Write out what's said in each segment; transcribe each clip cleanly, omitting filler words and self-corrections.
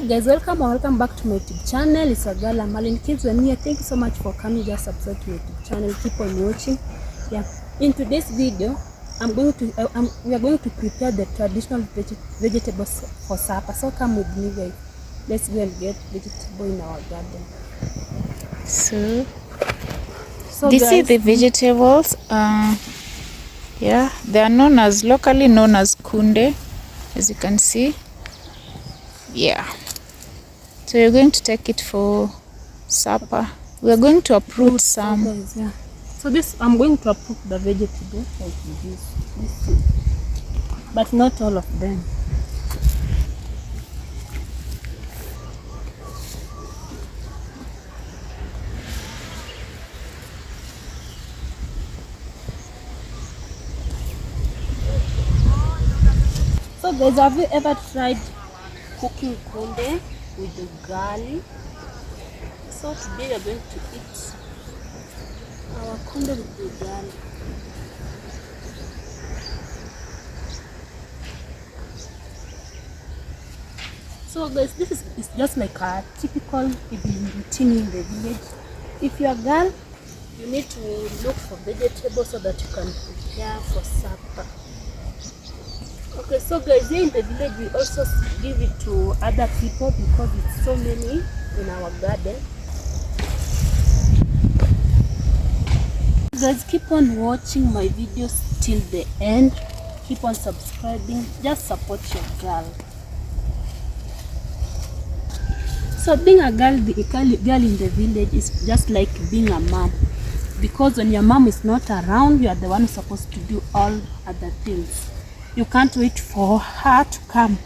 guys, welcome or welcome back to my YouTube channel. It's a girl Amal. In case you're new, thank you so much for coming. Just subscribe to my YouTube channel, keep on watching. Yeah, in today's video we are going to prepare the traditional vegetables for supper. So come with me guys, let's go and get vegetable in our garden. So this is the vegetables. Yeah, they are locally known as kunde, as you can see. Yeah, so you're going to take it for supper. We are going to uproot some. Guys, yeah. So this, I'm going to uproot the vegetable like this, but not all of them. So guys, have you ever tried cooking kunde with ugali? So today we are going to eat our kunde with ugali. So guys, this is just like a typical evening routine in the village. If you are a girl, you need to look for vegetables so that you can prepare for supper. Okay, so guys, here in the village we also give it to other people because it's so many in our garden. Guys, keep on watching my videos till the end. Keep on subscribing. Just support your girl. So being a girl in the village is just like being a mom, because when your mom is not around, you are the one who's supposed to do all other things. You can't wait for her to come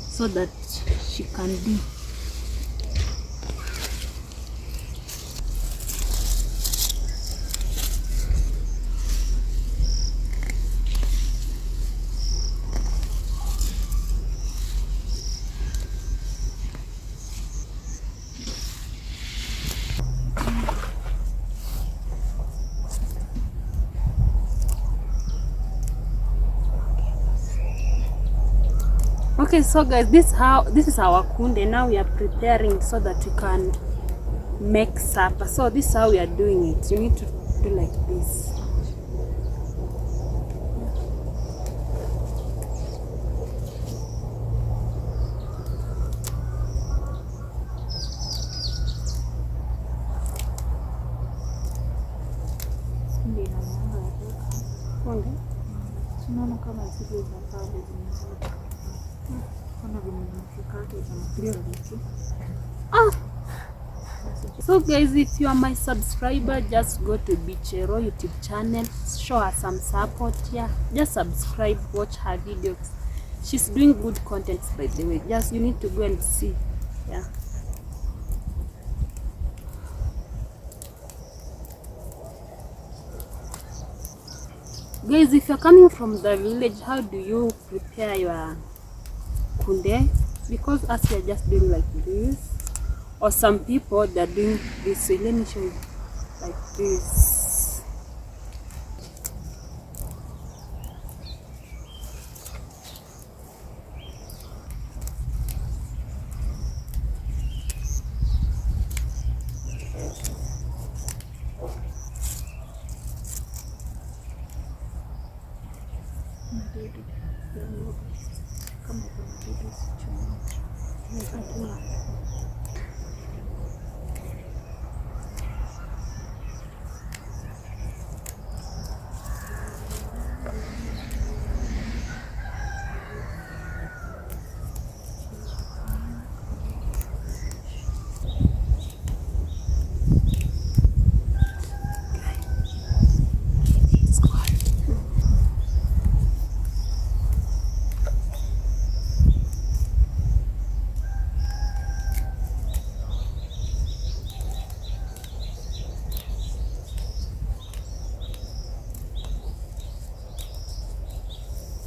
so that she can do. Okay, so guys, this is our kunde. Now we are preparing so that we can make supper. So this is how we are doing it. You need to do like this. So guys, if you are my subscriber, just go to Bichero YouTube channel, show her some support here. Just subscribe, watch her videos. She's doing good content, by the way. Just you need to go and see. Yeah. Guys, if you're coming from the village, how do you prepare your kunde? Because us we are just doing like this, or some people they're doing this. So let me show you like this.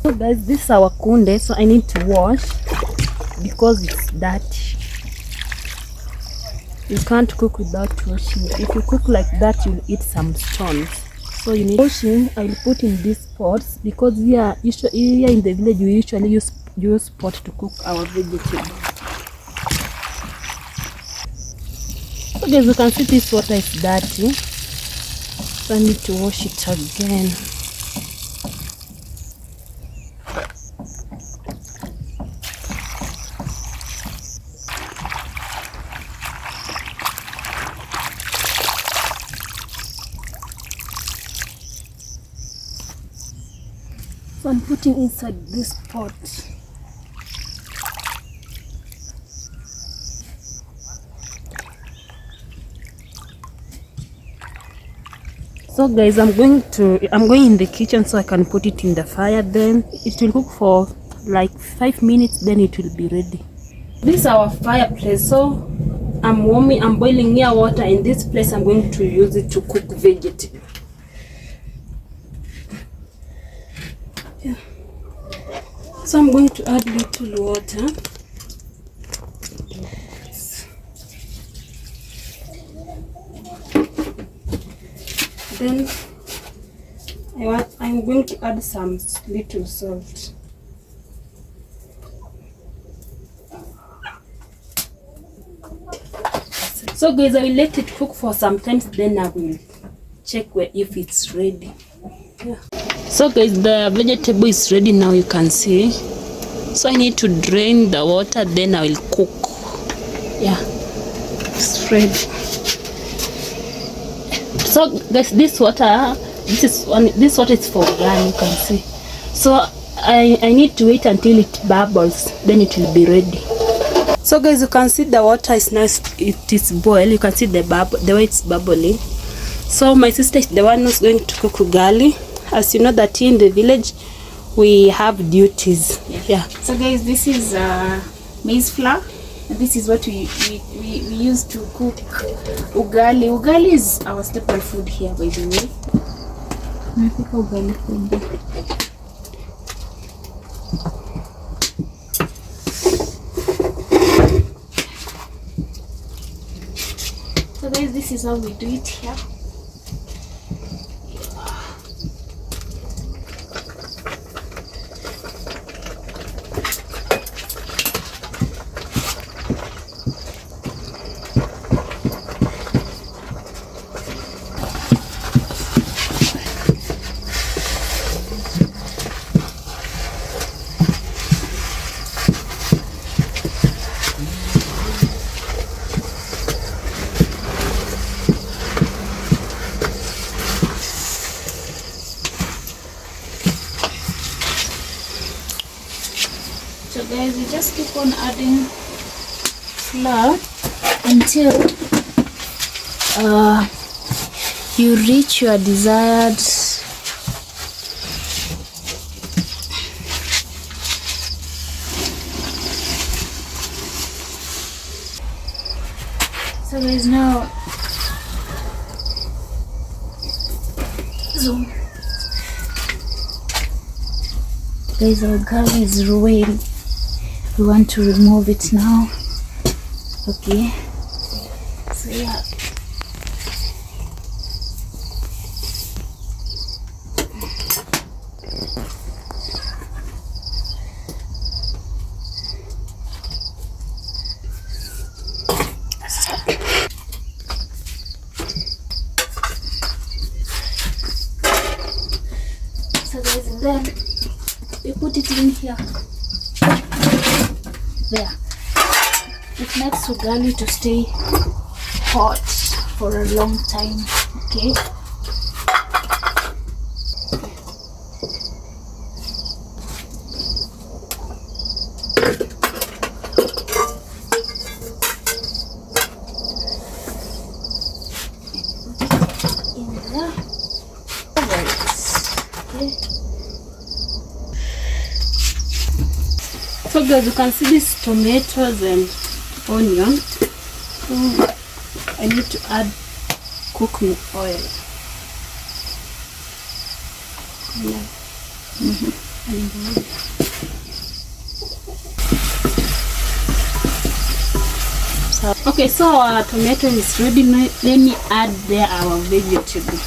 So guys, this is our kunde, so I need to wash because it's dirty. You can't cook without washing it. If you cook like that, you'll eat some stones. So you need washing. I will put in these pots because here in the village we usually use pot to cook our vegetables. So guys, you can see this water is dirty, so I need to wash it again. So I'm putting inside this pot. So guys, I'm going in the kitchen so I can put it in the fire. Then it will cook for like 5 minutes. Then it will be ready. This is our fireplace. So I'm boiling here water in this place. I'm going to use it to cook vegetables. Yeah. So I'm going to add little water. Then I'm going to add some little salt. So guys, I will let it cook for some time. Then I will check if it's ready. Yeah. So guys, the vegetable is ready now. You can see. So I need to drain the water. Then I will cook. Yeah, it's ready. So guys, this water is for ugali, you can see. So I need to wait until it bubbles, then it will be ready. So guys, you can see the water is nice. It is boiled. You can see the way it's bubbling. So my sister is the one who's going to cook ugali. As you know that here in the village we have duties. Yeah. So guys, this is maize flour. This is what we use to cook ugali. Ugali is our staple food here, by the way. So guys, this is how we do it here. So guys, we just keep on adding flour until you reach your desired so guys, now zoom. Guys, our ugali is ruined. We want to remove it now. Okay, so yeah, so guys, and then we put it in here. There. It makes ugali to stay hot for a long time. Okay. In there. Okay. So guys, you can see these tomatoes and onion. So I need to add cooking oil. Yeah. Okay, so our tomato is ready. Let me add there our vegetable.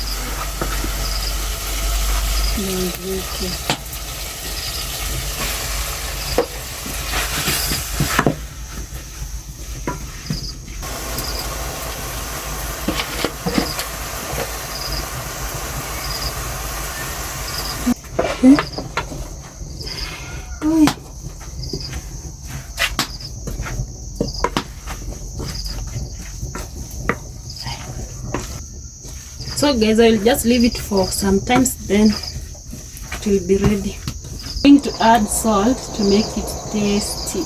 So guys, I will just leave it for some time, then it will be ready. I'm going to add salt to make it tasty.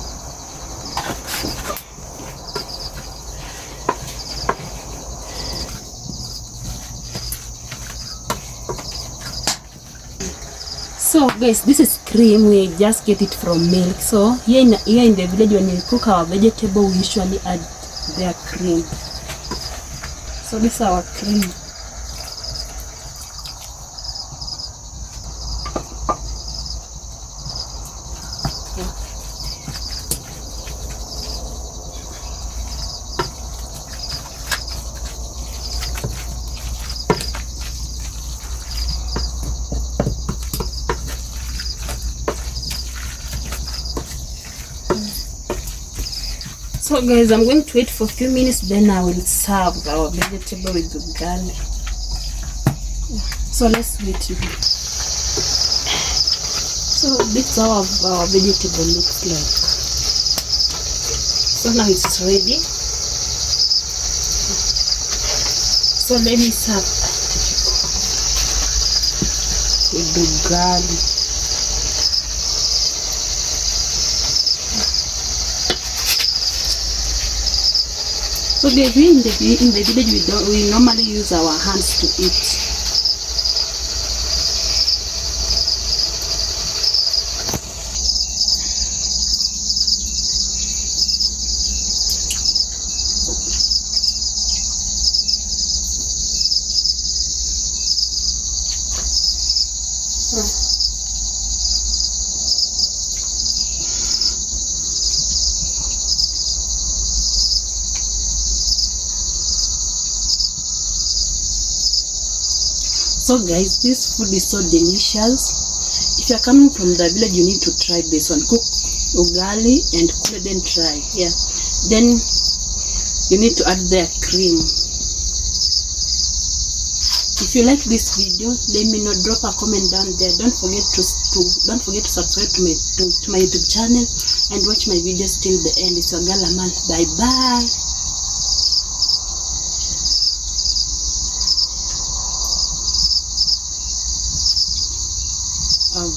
So guys, this is cream. We just get it from milk. So here in the village, when we cook our vegetable, we usually add their cream. So this is our cream. So guys, I'm going to wait for a few minutes, then I will serve our vegetable with ugali. So let's wait. So this is how our vegetable looks like. So now it's ready. So let me serve with ugali. So guys, we in the village, we normally use our hands to eat. So guys, this food is so delicious. If you're coming from the village, you need to try this one. Cook ugali and then try. Yeah. Then you need to add their cream. If you like this video, let me know. Drop a comment down there. Don't forget to subscribe to my YouTube channel and watch my videos till the end. It's your girl Amal. Bye bye. Oh.